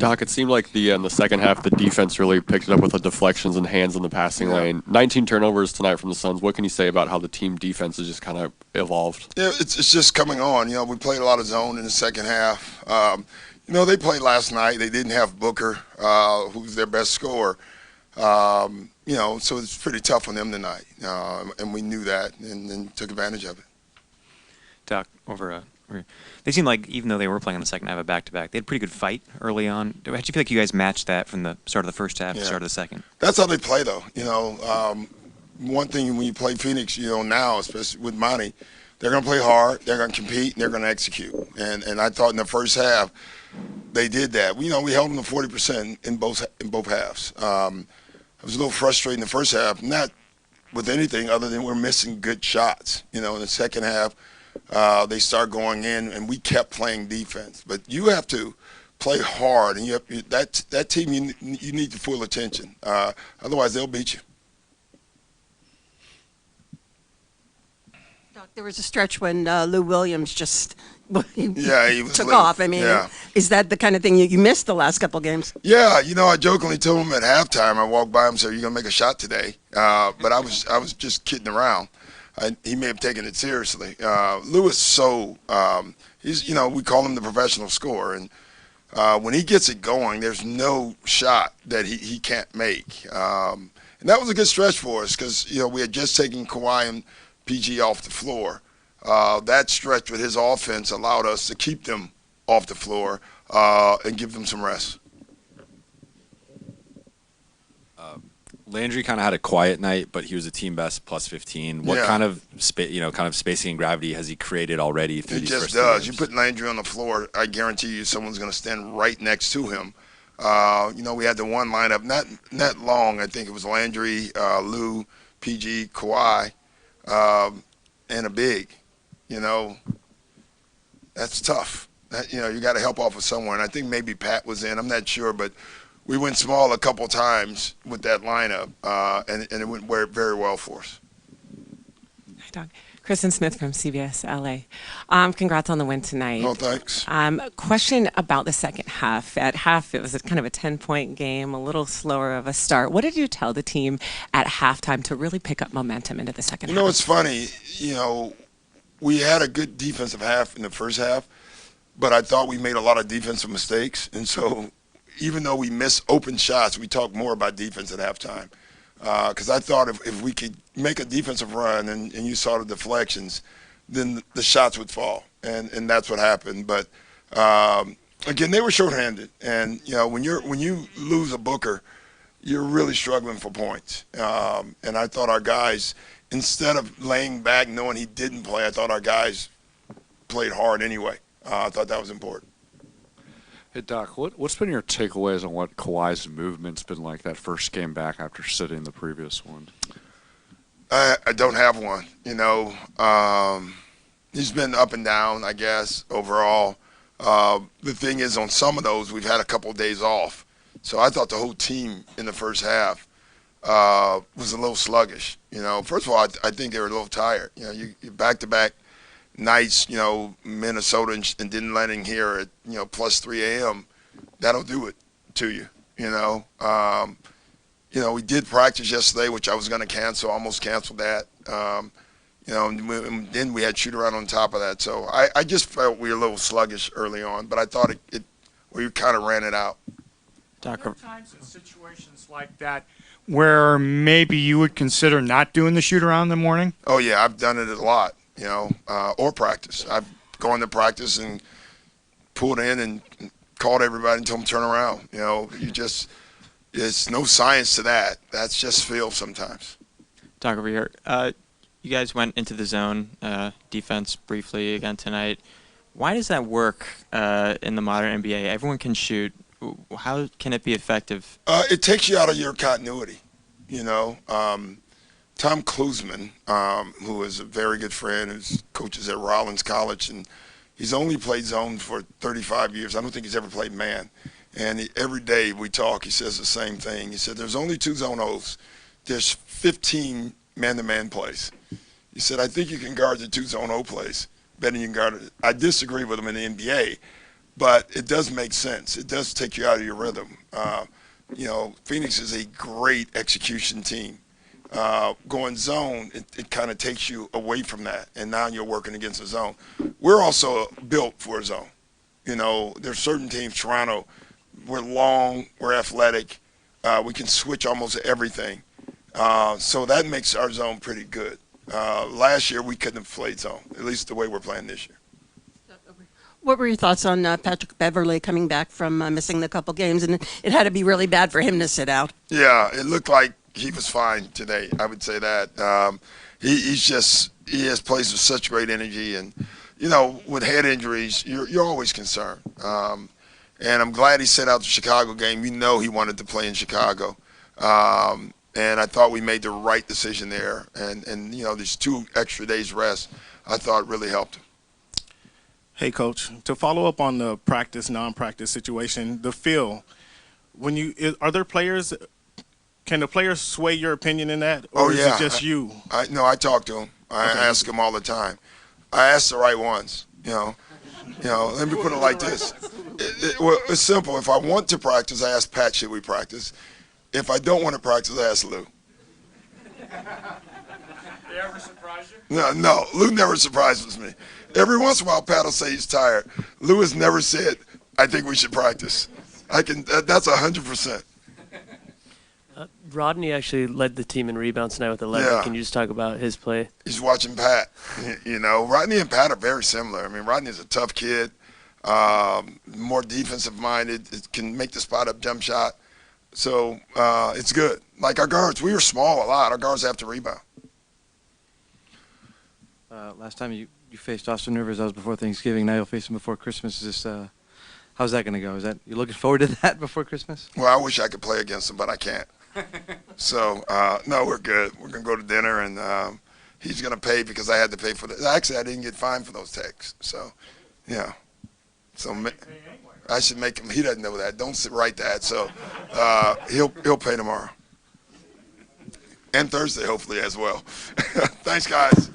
Doc, it seemed like in the second half, the defense really picked it up with the deflections and hands in the passing lane. 19 turnovers tonight from the Suns. What can you say about how the team defense has just kind of evolved? Yeah, it's just coming on. We played a lot of zone in the second half. They played last night. They didn't have Booker, who's their best scorer. So it's pretty tough on them tonight. And we knew that and took advantage of it. Doc, they seemed like, even though they were playing in the second half of back-to-back, they had a pretty good fight early on. How did you feel like you guys matched that from the start of the first half to the start of the second? That's how they play, though. One thing when you play Phoenix, now, especially with Monty, they're going to play hard, they're going to compete, and they're going to execute. And I thought in the first half they did that. We held them to 40% in both halves. It was a little frustrating in the first half, not with anything other than we're missing good shots. In the second half, they start going in, and we kept playing defense. But you have to play hard, and that team you need to full attention. Otherwise, they'll beat you. Doc, there was a stretch when Lou Williams just he took lit. off. I mean, is that the kind of thing you missed the last couple games? Yeah, I jokingly told him at halftime. I walked by him and said, "You're gonna make a shot today," but I was just kidding around. He may have taken it seriously. Lou is so he's we call him the professional scorer, and when he gets it going, there's no shot that he can't make. And that was a good stretch for us because we had just taken Kawhi and PG off the floor. That stretch with his offense allowed us to keep them off the floor and give them some rest. Landry kind of had a quiet night, but he was a team best plus 15. What kind of spacing and gravity has he created already through these first 2 games? He just does. You put Landry on the floor, I guarantee you someone's going to stand right next to him. We had the one lineup, not long. I think it was Landry, Lou, PG, Kawhi, and a big. That's tough. You got to help off of someone. I think maybe Pat was in. I'm not sure, but we went small a couple times with that lineup, and it went very well for us. Hi, Doc. Kristen Smith from CBS LA. Congrats on the win tonight. Oh, thanks. Question about the second half. At half, it was kind of a 10-point game, a little slower of a start. What did you tell the team at halftime to really pick up momentum into the second half? It's funny. We had a good defensive half in the first half, but I thought we made a lot of defensive mistakes. And so even though we missed open shots, we talked more about defense at halftime. Because I thought if we could make a defensive run and you saw the deflections, then the shots would fall. And that's what happened. But, again, they were shorthanded. And, when you lose a Booker, you're really struggling for points. And I thought our guys – instead of laying back knowing he didn't play, I thought our guys played hard anyway. I thought that was important. Hey, Doc, what's been your takeaways on what Kawhi's movement's been like that first game back after sitting the previous one? I don't have one. He's been up and down, I guess, overall. The thing is, on some of those, we've had a couple of days off. So I thought the whole team in the first half was a little sluggish. First of all, I think they were a little tired. You back-to-back nights, Minnesota and didn't let in here at, plus 3 a.m., that'll do it to you, we did practice yesterday, which I was going to cancel, almost canceled that. And then we had Shootaround on top of that. So I just felt we were a little sluggish early on, but I thought we kind of ran it out. There are times in situations like that where maybe you would consider not doing the shoot-around in the morning? Oh, yeah, I've done it a lot, or practice. I've gone to practice and pulled in and called everybody and told them to turn around. There's no science to that. That's just feel sometimes. Doc, over here, you guys went into the zone defense briefly again tonight. Why does that work in the modern NBA? Everyone can shoot. How can it be effective? It takes you out of your continuity. Tom Klusman, who is a very good friend, who coaches at Rollins College, and he's only played zone for 35 years. I don't think he's ever played man. And every day we talk, he says the same thing. He said, there's only 2 zone O's. There's 15 man-to-man plays. He said, I think you can guard the 2 zone O plays better than you can guard it. I disagree with him in the NBA. but it does make sense. It does take you out of your rhythm. Phoenix is a great execution team. Going zone, it kind of takes you away from that, and now you're working against a zone. We're also built for a zone. There's certain teams, Toronto, we're long, we're athletic, we can switch almost everything. So that makes our zone pretty good. Last year, we couldn't have played zone, at least the way we're playing this year. What were your thoughts on Patrick Beverley coming back from missing the couple games? And it had to be really bad for him to sit out. Yeah, it looked like he was fine today. I would say that. He has plays with such great energy, and with head injuries, you're always concerned. And I'm glad he set out the Chicago game. He wanted to play in Chicago. And I thought we made the right decision there. And these 2 extra days rest, I thought really helped him. Hey, Coach, to follow up on the practice, non-practice situation, the feel, are there players, can the players sway your opinion in that? Or is it just you? No, I talk to them. I ask them all the time. I ask the right ones, let me put it like this. It's simple. If I want to practice, I ask Pat, should we practice? If I don't want to practice, I ask Lou. They ever surprise you? No, Lou never surprises me. Every once in a while, Pat will say he's tired. Lou has never said, I think we should practice. That's 100%. Rodney actually led the team in rebounds tonight with 11. Yeah. Can you just talk about his play? He's watching Pat. Rodney and Pat are very similar. I mean, Rodney's a tough kid, more defensive-minded, it can make the spot-up jump shot. So it's good. Like our guards, we were small a lot. Our guards have to rebound. Last time you faced Austin Rivers, that was before Thanksgiving. Now you'll face him before Christmas. How's that going to go? You looking forward to that before Christmas? Well, I wish I could play against him, but I can't. So, no, we're good. We're going to go to dinner, and he's going to pay because I had to pay for that. Actually, I didn't get fined for those texts. So, yeah. So I should make him. He doesn't know that. Don't write that. So he'll pay tomorrow. And Thursday, hopefully, as well. Thanks, guys.